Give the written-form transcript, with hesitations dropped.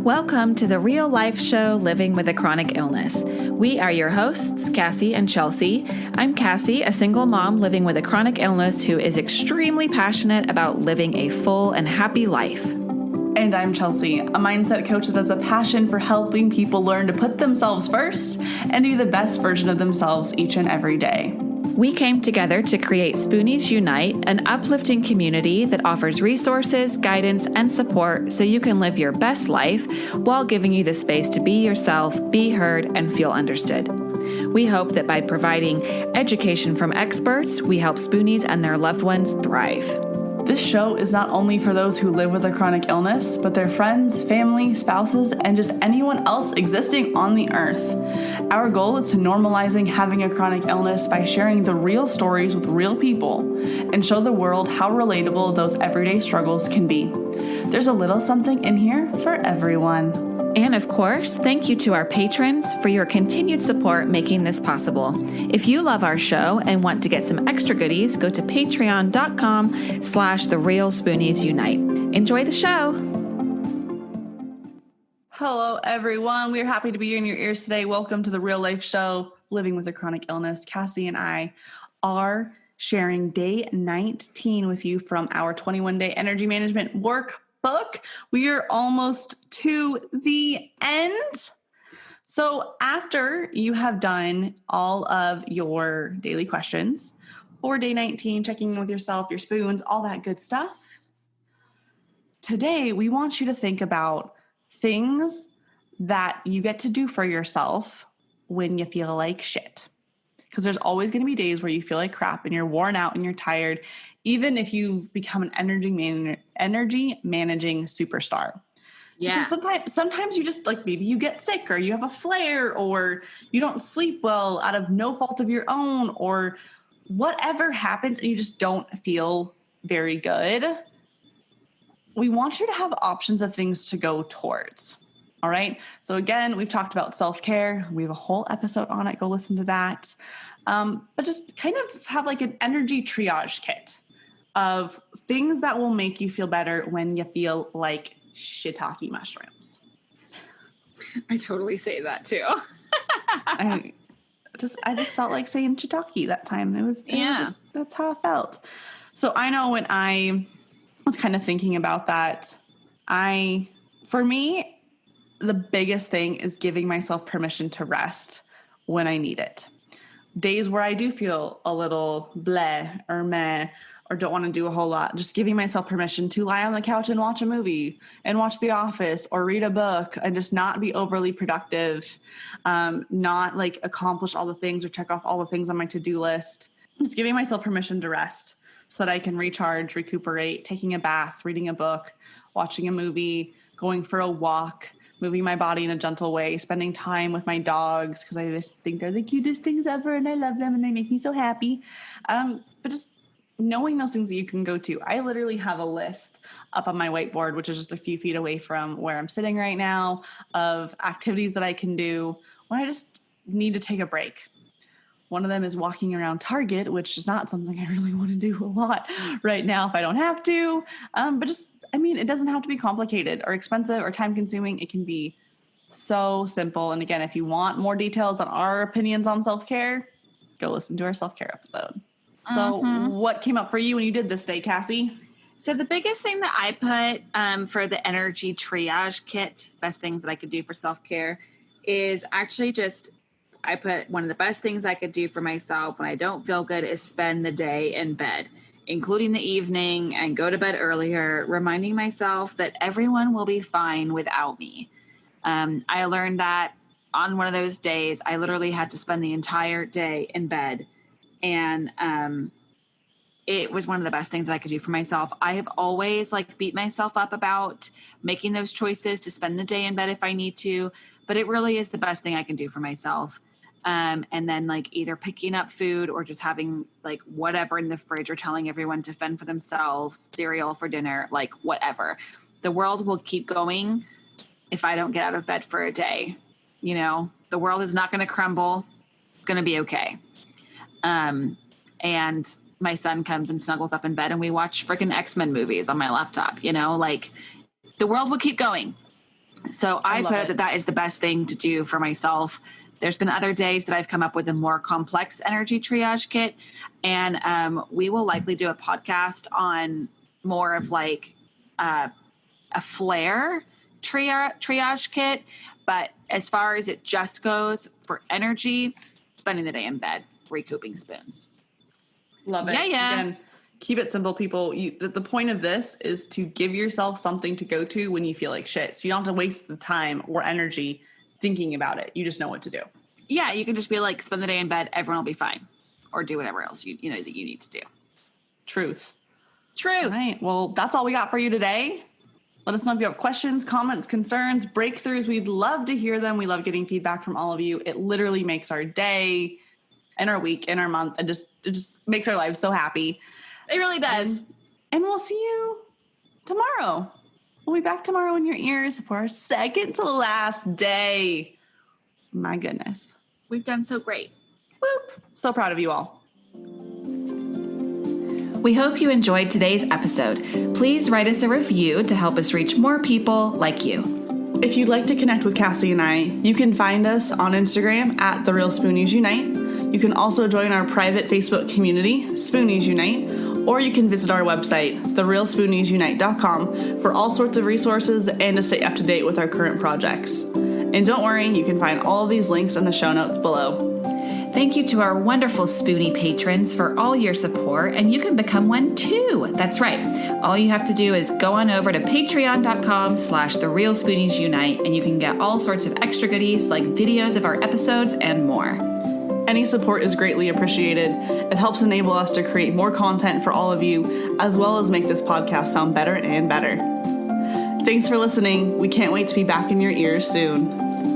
Welcome to the real life show, Living with a Chronic Illness. We are your hosts, Cassie and Chelsea. I'm Cassie, a single mom living with a chronic illness who is extremely passionate about living a full and happy life. And I'm Chelsea, a mindset coach that has a passion for helping people learn to put themselves first and be the best version of themselves each and every day. We came together to create Spoonies Unite, an uplifting community that offers resources, guidance, and support so you can live your best life while giving you the space to be yourself, be heard, and feel understood. We hope that by providing education from experts, we help Spoonies and their loved ones thrive. This show is not only for those who live with a chronic illness, but their friends, family, spouses, and just anyone else existing on the earth. Our goal is to normalizing having a chronic illness by sharing the real stories with real people and show the world how relatable those everyday struggles can be. There's a little something in here for everyone. And of course, thank you to our patrons for your continued support making this possible. If you love our show and want to get some extra goodies, go to patreon.com/TheRealSpooniesUnite. Enjoy the show. Hello, everyone. We're happy to be in your ears today. Welcome to the real life show, Living with a Chronic Illness. Cassie and I are sharing day 19 with you from our 21-day energy management workbook. We are almost to the end. So after you have done all of your daily questions for day 19, checking in with yourself, your spoons, all that good stuff, today we want you to think about things that you get to do for yourself when you feel like shit. Because there's always going to be days where you feel like crap and you're worn out and you're tired, even if you've become an energy managing superstar. Yeah. Because sometimes you just like, maybe you get sick or you have a flare or you don't sleep well out of no fault of your own or whatever happens and you just don't feel very good. We want you to have options of things to go towards. All right. So again, we've talked about self-care. We have a whole episode on it. Go listen to that. But just kind of have like an energy triage kit of things that will make you feel better when you feel like shiitake mushrooms. I totally say that too. I just felt like saying shiitake that time. It was just, that's how I felt. So I know when I was kind of thinking about that, for me, the biggest thing is giving myself permission to rest when I need it. Days where I do feel a little bleh or meh or don't want to do a whole lot, just giving myself permission to lie on the couch and watch a movie and watch The Office or read a book and just not be overly productive, not like accomplish all the things or check off all the things on my to-do list. Just giving myself permission to rest so that I can recharge, recuperate, taking a bath, reading a book, watching a movie, going for a walk, moving my body in a gentle way, spending time with my dogs because I just think they're the cutest things ever and I love them and they make me so happy. But just knowing those things that you can go to. I literally have a list up on my whiteboard, which is just a few feet away from where I'm sitting right now, of activities that I can do when I just need to take a break. One of them is walking around Target, which is not something I really want to do a lot right now if I don't have to. But it doesn't have to be complicated or expensive or time consuming. It can be so simple. And again, if you want more details on our opinions on self-care, go listen to our self-care episode. So what came up for you when you did this day, Cassie? So the biggest thing that I put for the energy triage kit, best things that I could do for self-care, is actually I put one of the best things I could do for myself when I don't feel good is spend the day in bed, including the evening, and go to bed earlier, reminding myself that everyone will be fine without me. I learned that on one of those days, I literally had to spend the entire day in bed. And it was one of the best things that I could do for myself. I have always beat myself up about making those choices to spend the day in bed if I need to, but it really is the best thing I can do for myself. And then either picking up food or just having whatever in the fridge or telling everyone to fend for themselves, cereal for dinner, whatever. The world will keep going if I don't get out of bed for a day. You know, the world is not going to crumble. It's going to be okay. And my son comes and snuggles up in bed and we watch freaking X-Men movies on my laptop, the world will keep going. So I put that is the best thing to do for myself. There's been other days that I've come up with a more complex energy triage kit. And we will likely do a podcast on more of like a flare triage kit. But as far as it just goes for energy, spending the day in bed, recouping spoons. Love it. Yeah. Again, keep it simple, people. The point of this is to give yourself something to go to when you feel like shit. So you don't have to waste the time or energy thinking about it. You just know what to do. Yeah, you can just be like, spend the day in bed. Everyone will be fine. Or do whatever else you know that you need to do. Truth. All right. Well, that's all we got for you today. Let us know if you have questions, comments, concerns, breakthroughs. We'd love to hear them. We love getting feedback from all of you. It literally makes our day and our week and our month, and it just makes our lives so happy. It really does. And we'll see you tomorrow. We'll be back tomorrow in your ears for our second to last day. My goodness. We've done so great. Whoop. So proud of you all. We hope you enjoyed today's episode. Please write us a review to help us reach more people like you. If you'd like to connect with Cassie and I, you can find us on Instagram at The Real Spoonies Unite. You can also join our private Facebook community, Spoonies Unite, or you can visit our website, therealspooniesunite.com, for all sorts of resources and to stay up to date with our current projects. And don't worry, you can find all of these links in the show notes below. Thank you to our wonderful Spoonie patrons for all your support, and you can become one too. That's right. All you have to do is go on over to patreon.com/therealspooniesunite, and you can get all sorts of extra goodies like videos of our episodes and more. Any support is greatly appreciated. It helps enable us to create more content for all of you, as well as make this podcast sound better and better. Thanks for listening. We can't wait to be back in your ears soon.